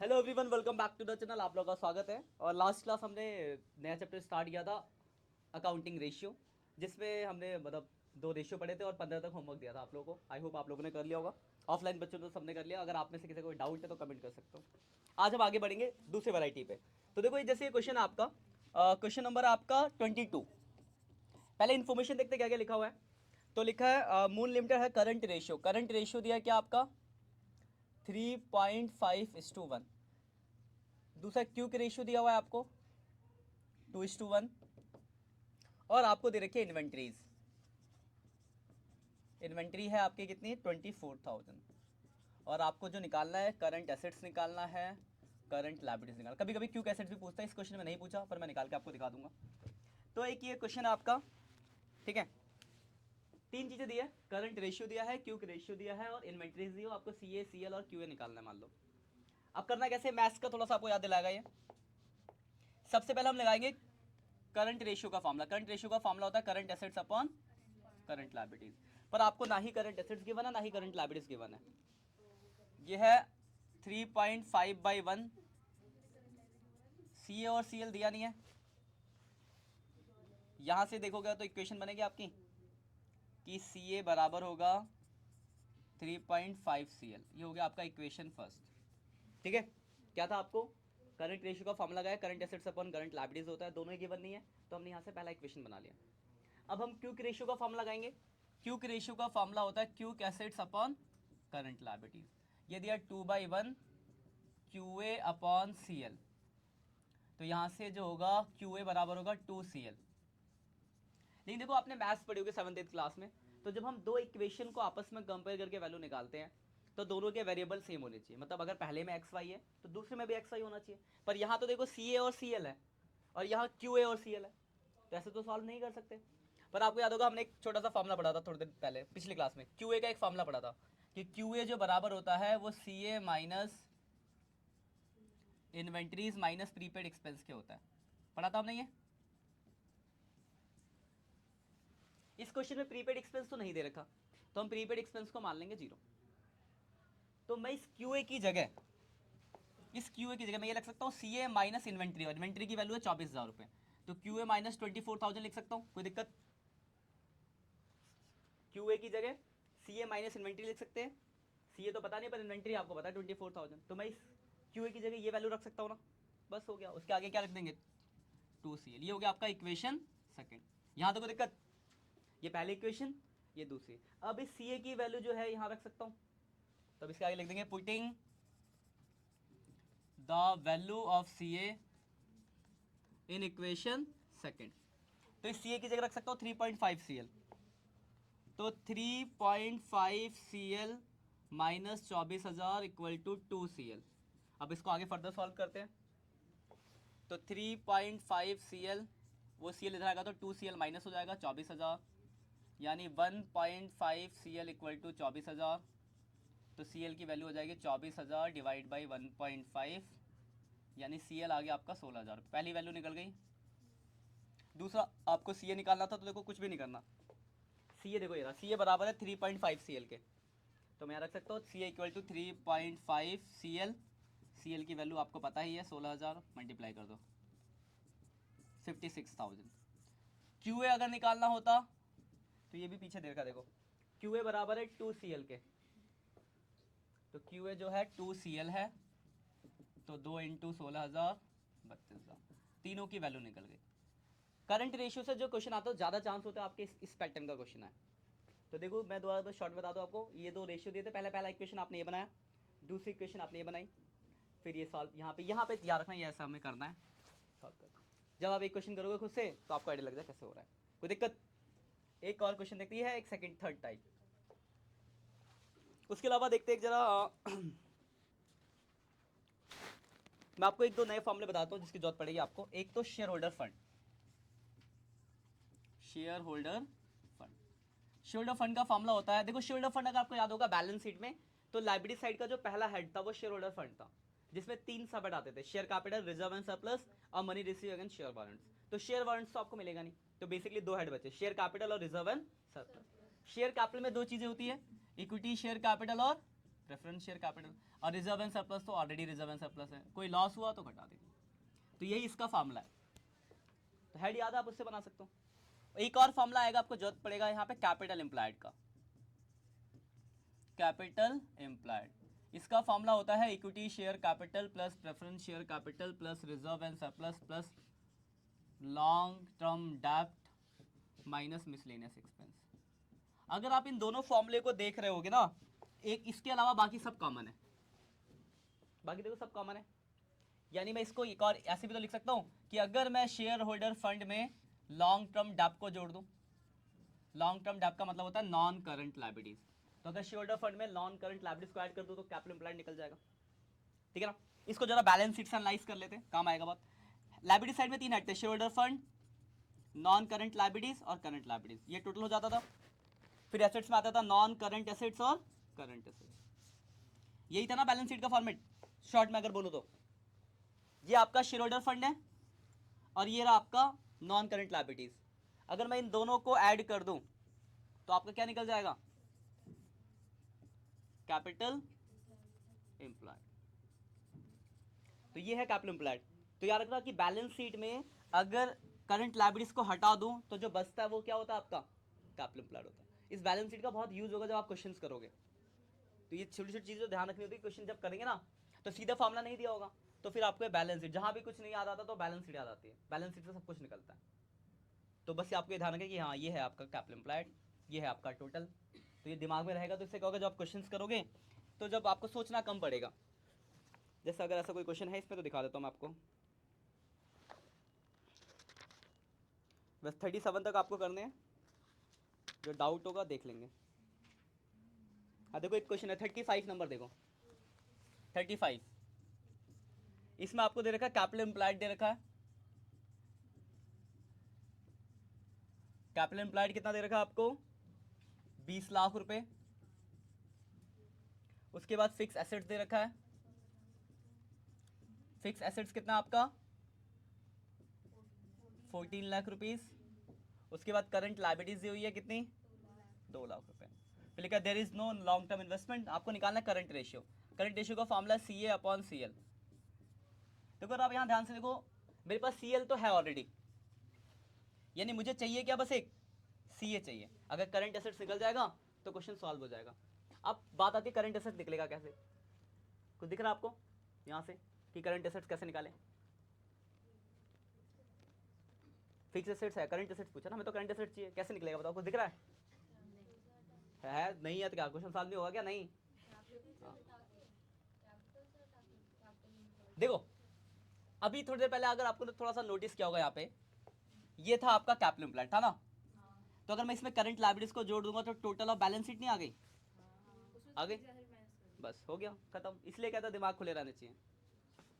Hello everyone, welcome back to the channel. आप लोगों का स्वागत है। और लास्ट क्लास हमने नया चैप्टर स्टार्ट किया था, अकाउंटिंग रेशियो, जिसमें हमने मतलब 2 रेशियो पढ़े थे और 15 तक होमवर्क दिया था आप लोगों को। आई होप आप लोगों ने कर लिया होगा। ऑफलाइन बच्चों ने सबने कर लिया। अगर आप में से किसी को कोई डाउट है तो कमेंट कर सकते हो। आज हम आगे बढ़ेंगे दूसरी वैरायटी पे। तो देखो, जैसे ये क्वेश्चन है आपका, क्वेश्चन नंबर आपका 22। पहले इन्फॉर्मेशन देखते क्या क्या लिखा हुआ है। तो लिखा है मून लिमिटेड है करंट रेशियो। करंट रेशियो दिया है क्या आपका 3.5:1। दूसरा क्यू के रेशियो दिया हुआ है आपको 2:1। और आपको दे रखी है इन्वेंट्रीज। इन्वेंट्री है आपकी कितनी 24,000। और आपको जो निकालना है करंट एसेट्स निकालना है, करंट लायबिलिटीज निकालना। कभी कभी क्यू के एसेट्स भी पूछता है, इस क्वेश्चन में नहीं पूछा पर मैं निकाल के आपको दिखा दूंगा। तो एक ये क्वेश्चन है आपका, ठीक है। 3 चीजें दी है, करंट रेशियो दिया है, क्यू के रेशियो दिया है और इन्वेंट्रीज दी हो। आपको सी ए, सी एल और क्यू ए निकालना है मान लो। अब करना कैसे, मैथ्स का थोड़ा सा आपको याद दिलाएगा ये। सबसे पहले हम लगाएंगे करंट रेशियो का फॉर्मूला। करंट रेशियो का फॉर्मूला होता है current assets upon current liabilities. पर आपको ना ही करंट एसेट्स गिवन है ना ही करंट लायबिलिटीज गिवन है। ये है 3.5/1। सी ए और सी एल दिया नहीं है। यहां से देखोगे तो इक्वेशन बनेगी आपकी कि सी ए बराबर होगा 3.5 सी एल। ये हो गया आपका इक्वेशन फर्स्ट, ठीक है। क्या था आपको, करंट रेशियो का फॉर्मूला लगाया, current assets upon current liabilities होता है, दोनों ही गिवन नहीं है। तो हमने यहाँ से पहला इक्वेशन बना लिया। अब हम क्यू के रेशियो का फॉर्मूला लगाएंगे। क्यू के रेशियो का फॉर्मूला होता है quick assets upon current liabilities. ये दिया 2/1 Q A upon C L. तो यहां से जो होगा क्यू ए बराबर होगा 2 CL। लेकिन देखो, आपने मैथ्स पढ़ी होगी 7th क्लास में। तो जब हम दो इक्वेशन को आपस में कंपेयर करके वैल्यू निकालते हैं तो दोनों के वेरिएबल सेम होने चाहिए। मतलब अगर पहले में एक्स वाई है तो दूसरे में भी एक्स वाई होना चाहिए। पर यहाँ तो देखो सी ए और सी एल है और यहाँ क्यू ए और सी एल है, तो ऐसे तो सॉल्व नहीं कर सकते। पर आपको याद होगा, हमने एक छोटा सा फॉर्मूला पढ़ा था थोड़ी देर पहले पिछली क्लास में। क्यू ए का एक फॉर्मूला पढ़ा था कि क्यू ए जो बराबर होता है वो C A minus inventories minus prepaid expense के होता है। पढ़ा था हमने ये। इस क्वेश्चन में प्रीपेड एक्सपेंस तो नहीं दे रखा, तो हम प्रीपेड एक्सपेंस को मान लेंगे 0। तो मैं इस क्यूए की जगह मैं ये लिख सकता हूँ सी ए माइनस इन्वेंट्री। और इन्वेंट्री की वैल्यू है 24,000 रुपये। तो क्यू ए माइनस 24,000 लिख सकता हूँ, कोई दिक्कत। क्यू ए की जगह सी ए माइनस इन्वेंट्री लिख सकते हैं। सी ए तो पता नहीं पर इन्वेंट्री आपको पता है 24,000। तो मैं इस क्यू ए की जगह ये वैल्यू रख सकता हूँ ना, बस हो गया। उसके आगे क्या रख देंगे 2CL। ये हो गया आपका इक्वेशन सेकेंड। यहाँ तो कोई दिक्कत। ये पहली इक्वेशन, ये दूसरी। अब इस सी ए की वैल्यू जो है यहाँ रख सकता हूँ। तो अब इसके आगे लिख देंगे putting the value of C A in equation second. तो इस सी ए की जगह रख सकता हूँ 3.5 CL। तो 3.5 CL minus 24,000 equal to 2CL। अब इसको आगे फर्दर सॉल्व करते हैं। तो 3.5 CL, वो CL इधर आएगा तो 2CL माइनस हो जाएगा 24,000, यानी 1.5 CL इक्वल टू 24,000। तो CL की वैल्यू हो जाएगी 24,000 डिवाइड बाई 1.5, यानी CL आ गया आपका 16,000। पहली वैल्यू निकल गई। दूसरा आपको CA निकालना था, तो देखो कुछ भी नहीं करना। CA देखो, ये रहा, CA बराबर है 3.5 CL के। तो मैं रख सकता हूँ CA equal to 3.5 CL। CL की वैल्यू आपको पता ही है 16,000, मल्टीप्लाई कर दो 56,000। QA अगर निकालना होता तो ये भी पीछे देखा, देखो QA बराबर है 2CL के। तो QA जो है 2CL है, तो 2 इंटू 16,000 32,000, तीनों की वैल्यू निकल गई। करंट रेशियो से जो क्वेश्चन आता है ज़्यादा चांस होता है आपके इस पैटर्न का क्वेश्चन है। तो देखो, मैं दोबारा बस शॉर्ट बता दूँ आपको। ये 2 रेशियो दिए थे। पहला इक्वेशन आपने ये बनाया, दूसरी इक्वेशन आपने ये बनाई, फिर ये सॉल्व यहाँ पे ध्यान रखना, ये ऐसा हमें करना है सॉल्व करना। जब आप एक क्वेश्चन करोगे खुद से तो आपको आइडिया लग जाए कैसे हो रहा है। कोई दिक्कत। एक और क्वेश्चन देखती है, एक सेकंड थर्ड टाइप। उसके अलावा देखते हैं जरा मैं आपको 1-2 नए फॉर्मूले बताता हूँ जिसकी जरूरत पड़ेगी आपको। एक तो share holder fund. Share holder fund, share holder fund का फॉर्मूला होता है, देखो शेयर होल्डर फंड अगर आपको याद होगा बैलेंस शीट में, तो लाइबिलिटी साइड का जो पहला हेड था वो शेयर होल्डर फंड था, जिसमें 3 सब हेड आते थे, share capital, reserve and surplus और money receive against share warrants. तो शेयर वारंट्स तो आपको मिलेगा नहीं, तो बेसिकली 2 हेड बचे, शेयर कैपिटल और reserve and surplus. Share capital में 2 चीजें होती है, इक्विटी शेयर कैपिटल और प्रेफरेंस शेयर कैपिटल, और रिजर्व एंड सरप्लस तो ऑलरेडी रिजर्व एंड सरप्लस है, कोई लॉस हुआ तो घटा देंगे। तो यही इसका फार्मूला है। तो हेड याद है, आप उससे बना सकते हो। एक और फॉर्मूला आएगा, आपको जरूरत पड़ेगा यहाँ पे कैपिटल एम्प्लॉयड का। कैपिटल एम्प्लॉयड, इसका फॉर्मूला होता है equity share capital plus preference share capital plus reserve and surplus plus long term डेब्ट माइनस मिसलेनियस एक्सपेंस। अगर आप इन दोनों फॉर्मूले को देख रहे होगे ना, एक इसके अलावा बाकी सब कॉमन है, बाकी देखो सब कॉमन है। यानी मैं इसको एक और ऐसे भी तो लिख सकता हूँ कि अगर मैं शेयर होल्डर फंड में लॉन्ग टर्म डेब्ट को जोड़ दूं, लॉन्ग टर्म डेब्ट का मतलब होता है नॉन करंट लायबिलिटीज, तो अगर शेयर होल्डर फंड में नॉन करंट लायबिलिटीज को ऐड कर दूं तो कैपिटल एम्प्लॉयड निकल जाएगा। ठीक है ना। इसको जरा बैलेंस शीट से एनालाइज कर लेते हैं, काम आएगा बहुत। लायबिलिटी साइड में तीन हटते हैं, share holder fund, non current liabilities और करंट लायबिलिटीज, ये टोटल हो जाता था। फिर एसेट्स में आता था नॉन करंट एसेट्स और करंट एसेट्स, यही था ना बैलेंस शीट का फॉर्मेट। शॉर्ट में अगर बोलूं तो ये आपका शेयर होल्डर फंड है और ये रहा आपका नॉन करंट लायबिलिटीज। अगर मैं इन दोनों को ऐड कर दूं तो आपका क्या निकल जाएगा, कैपिटल एम्प्लॉयड। तो ये है कैपिटल एम्प्लॉयड। तो याद रखना कि बैलेंस शीट में अगर करंट लायबिलिटीज को हटा दूं तो जो बचता है वो क्या होता है, आपका कैपिटल एम्प्लॉयड होता है। इस बैलेंस शीट का बहुत यूज होगा जब आप क्वेश्चंस करोगे, तो ये छोटी छोटी चीजें ध्यान रखनी होती है। क्वेश्चन जब करेंगे ना तो सीधा फॉर्मूला नहीं दिया होगा, तो फिर आपको बैलेंस शीट, जहां भी कुछ नहीं याद आता तो बैलेंस शीट याद आती है, बैलेंस शीट से सब कुछ निकलता है। तो बस आपको ये ध्यान रखें कि हाँ ये है आपका कैपिटल एम्प्लॉयड, ये है आपका टोटल। तो ये दिमाग में रहेगा, तो इससे क्या होगा, जब आप क्वेश्चंस करोगे तो जब आपको सोचना कम पड़ेगा। जैसे अगर ऐसा कोई क्वेश्चन है इसमें तो दिखा देता हूँ मैं आपको, बस 37 तक आपको करने हैं, जो डाउट होगा देख लेंगे। हाँ देखो एक क्वेश्चन है 35 नंबर, देखो 35, इसमें आपको दे रखा है कैपिटल एम्प्लॉयड दे रखा है। कैपिटल एम्प्लॉयड कितना दे रखा है आपको, 20 लाख रुपए। उसके बाद फिक्स एसेट्स दे रखा है, फिक्स एसेट्स कितना आपका 14 लाख रुपीस। उसके बाद करंट लायबिलिटीज दी हुई है कितनी, 2 लाख रुपए। फिर लिखा there is no long term investment. आपको निकालना है करंट रेशियो, करंट रेशियो का फॉर्मूला CA अपॉन CL। देखो आप यहाँ ध्यान से देखो, मेरे पास CL तो है ऑलरेडी, यानी मुझे चाहिए क्या, बस एक CA चाहिए। अगर करंट एसेट्स निकल जाएगा तो क्वेश्चन सॉल्व हो जाएगा। अब बात आती है करंट एसेट निकलेगा कैसे, कुछ दिख रहा है आपको यहाँ से कि करंट एसेट्स कैसे निकालें। फिक्स एसेट्स है, करंट एसेट्स पूछा ना, हमें तो करंट एसेट्स चाहिए, कैसे निकलेगा बताओ, कुछ दिख रहा है नहीं है तो क्या क्वेश्चन सॉल्व नहीं होगा क्या, नहीं। देखो अभी थोड़ी देर पहले अगर आपको थोड़ा सा नोटिस किया होगा, यहाँ पे ये था आपका कैपिटल एम्प्लॉयड था ना, तो अगर मैं इसमें करंट लायबिलिटीज को जोड़ दूंगा तो टोटल ऑफ बैलेंस शीट नहीं आ गई, आ गई, बस हो गया खत्म। इसलिए कहता दिमाग खुले रहने चाहिए।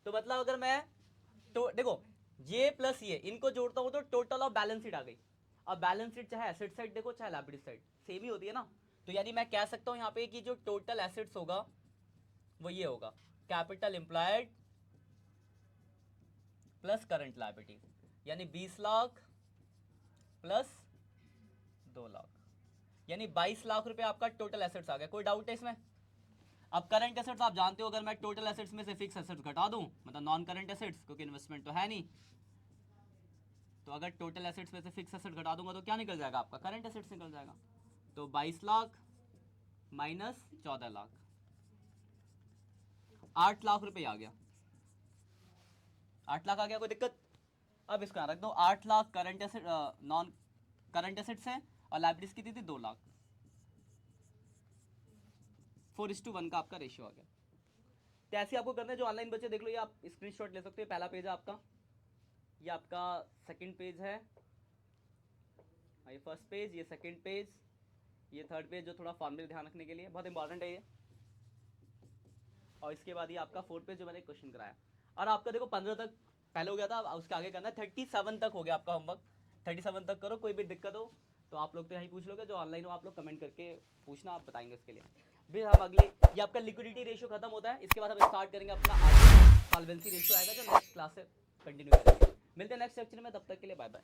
तो मतलब अगर मैं तो देखो ये प्लस ये इनको जोड़ता हूँ तो टोटल ऑफ बैलेंस शीट आ गई। अब बैलेंस शीट चाहे एसेट साइड देखो चाहे लायबिलिटी साइड सेम ही होती है ना, तो यानी मैं कह सकता हूँ यहाँ पे कि जो टोटल एसेट्स होगा वो ये होगा capital employed plus current liability, यानी 20 लाख प्लस 2 लाख, यानी 22 लाख रुपए आपका टोटल एसेट्स आ गया। कोई डाउट है इसमें। अब करंट एसेट्स आप जानते हो, अगर मैं टोटल एसेट्स में से फिक्स एसेट्स घटा दूं, मतलब नॉन करंट एसेट्स, क्योंकि इन्वेस्टमेंट तो है नहीं, तो अगर टोटल एसेट्स में से फिक्स एसेट घटा दूंगा तो क्या निकल जाएगा आपका, करंट एसेट्स निकल जाएगा। तो 22 लाख माइनस 14 लाख, 8 लाख रुपए आ गया, 8 लाख आ गया, कोई दिक्कत। अब इसका रख दो, 8 lakh current asset non current assets है और लायबिलिटीज कितनी थी, 2 लाख, 4:1 का आपका रेशियो आ गया। तो ऐसे आपको करना है, जो ऑनलाइन बच्चे देख लो, ये आप स्क्रीनशॉट ले सकते हो। पहला पेज है आपका, ये आपका सेकंड पेज है, ये फर्स्ट पेज, ये सेकंड पेज, ये थर्ड पेज, जो थोड़ा फॉर्मूले ध्यान रखने के लिए बहुत इंपॉर्टेंट है ये। और इसके बाद ये आपका फोर्थ पेज जो मैंने क्वेश्चन कराया। और आपका देखो 15 तक पहले हो गया था, उसके आगे करना है, 37 तक हो गया आपका होमवर्क, 37 तक करो। कोई भी दिक्कत हो तो आप लोग तो यहीं पूछ लोगे, जो ऑनलाइन हो आप लोग कमेंट करके पूछना, आप बताएंगे उसके लिए। फिर हम अगले, ये आपका लिक्विडिटी रेशियो खत्म होता है, इसके बाद हम स्टार्ट करेंगे अपना सॉल्वेंसी रेशियो आएगा, जो नेक्स्ट क्लास से कंटिन्यू करेंगे। मिलते हैं नेक्स्ट लेक्चर में, तब तक के लिए बाय बाय।